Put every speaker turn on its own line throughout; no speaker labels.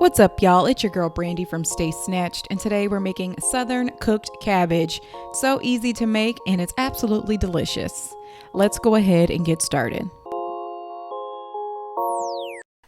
What's up, y'all? It's your girl Brandy from Stay Snatched, and today we're making Southern cooked cabbage. So easy to make, and it's absolutely delicious. Let's go ahead and get started.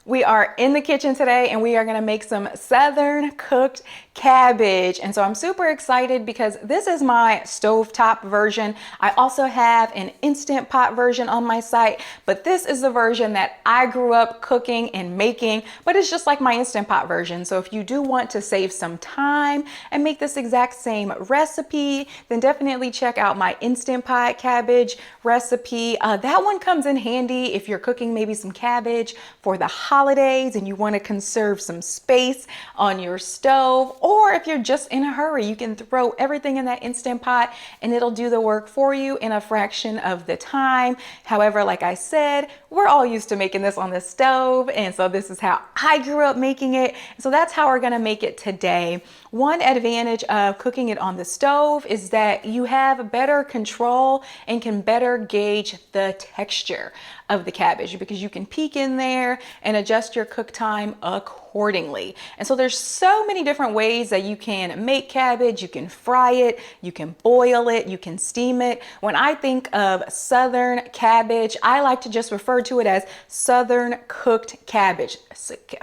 We are in the kitchen today and we are going to make some Southern cooked cabbage. And so I'm super excited because this is my stovetop version. I also have an Instant Pot version on my site, but this is the version that I grew up cooking and making, but it's just like my Instant Pot version. So if you do want to save some time and make this exact same recipe, then definitely check out my Instant Pot cabbage recipe. That one comes in handy if you're cooking maybe some cabbage for the holidays and you want to conserve some space on your stove, or if you're just in a hurry, you can throw everything in that Instant Pot and it'll do the work for you in a fraction of the time. However, like I said, we're all used to making this on the stove, and so this is how I grew up making it. So that's how we're going to make it today. One advantage of cooking it on the stove is that you have better control and can better gauge the texture of the cabbage because you can peek in there and adjust your cook time accordingly. And so there's so many different ways that you can make cabbage. You can fry it, you can boil it, you can steam it. When I think of Southern cabbage, I like to just refer to it as Southern cooked cabbage.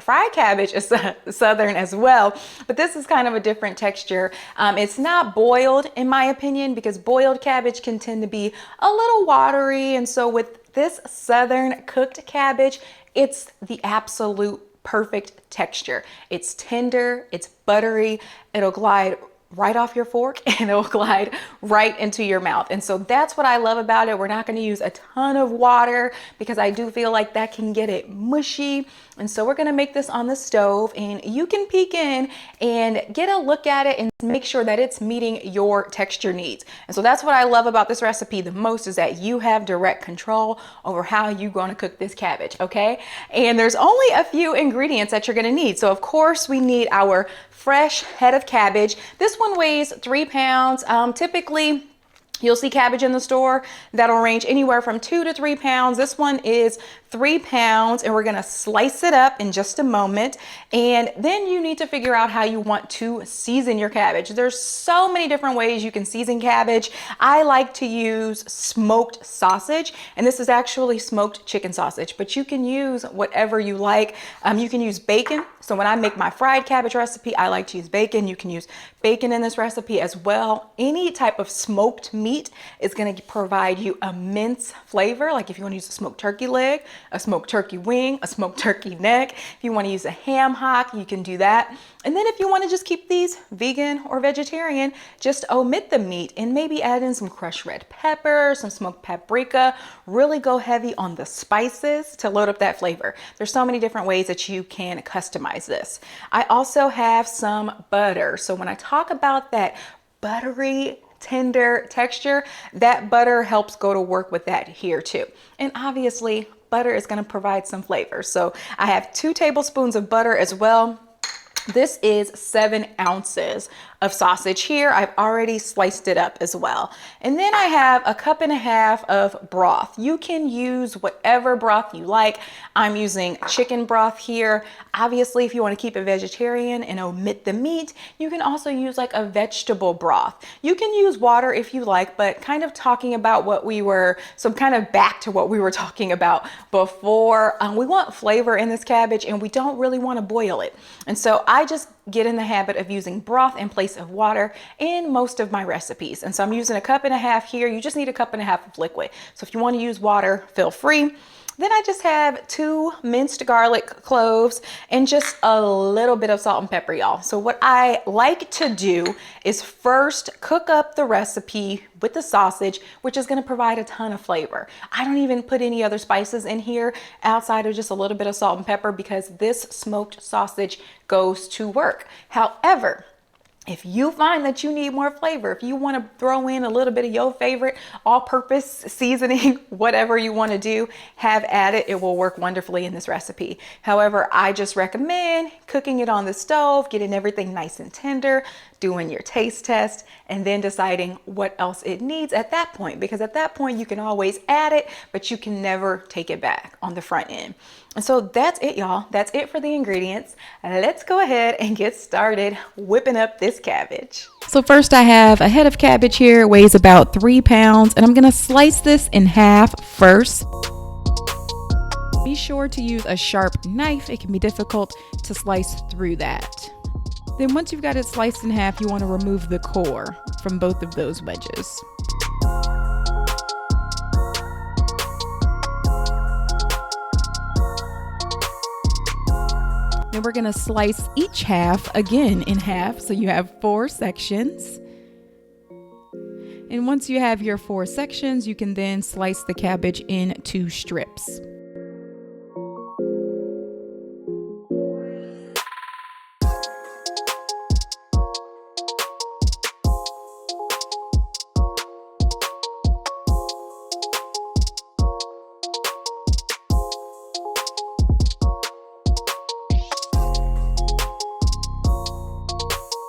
Fried cabbage is Southern as well, but this is kind of a different texture. It's not boiled in my opinion, because boiled cabbage can tend to be a little watery. And so with this Southern cooked cabbage, it's the absolute perfect texture. It's tender, it's buttery, it'll glide right off your fork and it'll glide right into your mouth. And so that's what I love about it. We're not going to use a ton of water because I do feel like that can get it mushy. And so we're going to make this on the stove, and you can peek in and get a look at it and make sure that it's meeting your texture needs. And so that's what I love about this recipe the most, is that you have direct control over how you're going to cook this cabbage. Okay. And there's only a few ingredients that you're going to need. So of course we need our fresh head of cabbage. This one weighs 3 pounds. Typically you'll see cabbage in the store that'll range anywhere from 2 to 3 pounds. This one is 3 pounds, and we're gonna slice it up in just a moment. And then you need to figure out how you want to season your cabbage. There's so many different ways you can season cabbage. I like to use smoked sausage, and this is actually smoked chicken sausage, but you can use whatever you like. You can use bacon. So when I make my fried cabbage recipe, I like to use bacon. You can use bacon in this recipe as well. Any type of smoked meat is gonna provide you a mince flavor. Like if you wanna use a smoked turkey leg, a smoked turkey wing, a smoked turkey neck. If you want to use a ham hock, you can do that. And then if you want to just keep these vegan or vegetarian, just omit the meat and maybe add in some crushed red pepper, some smoked paprika. Really go heavy on the spices to load up that flavor. There's so many different ways that you can customize this. I also have some butter. So when I talk about that buttery tender texture, that butter helps go to work with that here too. And obviously butter is going to provide some flavor. So I have 2 tablespoons of butter as well. This is 7 ounces of sausage here. I've already sliced it up as well. And then I have a 1.5 cups of broth. You can use whatever broth you like. I'm using chicken broth here. Obviously, if you want to keep it vegetarian and omit the meat, you can also use like a vegetable broth. You can use water if you like, but kind of talking about what we were, so kind of back to what we were talking about before. We want flavor in this cabbage and we don't really want to boil it. And so I just get in the habit of using broth in place of water in most of my recipes. And so I'm using a 1.5 cups here. You just need a 1.5 cups of liquid. So if you want to use water, feel free. Then I just have 2 minced garlic cloves and just a little bit of salt and pepper, y'all. So what I like to do is first cook up the recipe with the sausage, which is going to provide a ton of flavor. I don't even put any other spices in here outside of just a little bit of salt and pepper because this smoked sausage goes to work. However, if you find that you need more flavor, if you want to throw in a little bit of your favorite all-purpose seasoning, whatever you want to do, have at it. It will work wonderfully in this recipe. However, I just recommend cooking it on the stove, getting everything nice and tender. doing your taste test, and then deciding what else it needs at that point. Because at that point, you can always add it, but you can never take it back on the front end. And so that's it, y'all. That's it for the ingredients. Let's go ahead and get started whipping up this cabbage. So first I have a head of cabbage here. It weighs about 3 pounds, and I'm gonna slice this in half first. Be sure to use a sharp knife. It can be difficult to slice through that. Then once you've got it sliced in half, you want to remove the core from both of those wedges. Then we're going to slice each half again in half, so you have 4 sections. And once you have your 4 sections, you can then slice the cabbage into strips.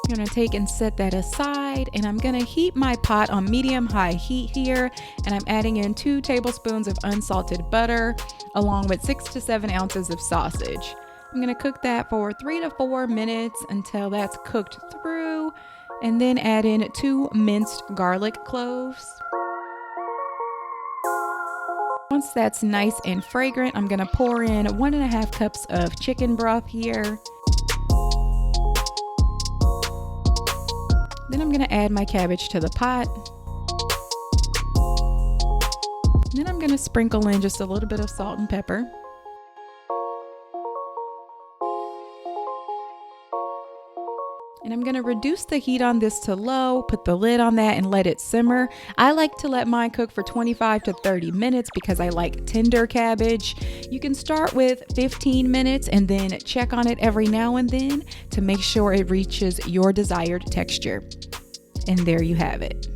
I'm going to take and set that aside, and I'm going to heat my pot on medium-high heat here, and I'm adding in 2 tablespoons of unsalted butter along with 6 to 7 ounces of sausage. I'm going to cook that for 3 to 4 minutes until that's cooked through, and then add in 2 minced garlic cloves. Once that's nice and fragrant, I'm going to pour in 1.5 cups of chicken broth here. Then I'm going to add my cabbage to the pot. Then I'm going to sprinkle in just a little bit of salt and pepper. And I'm going to reduce the heat on this to low, put the lid on that, and let it simmer. I like to let mine cook for 25 to 30 minutes because I like tender cabbage. You can start with 15 minutes and then check on it every now and then to make sure it reaches your desired texture. And there you have it.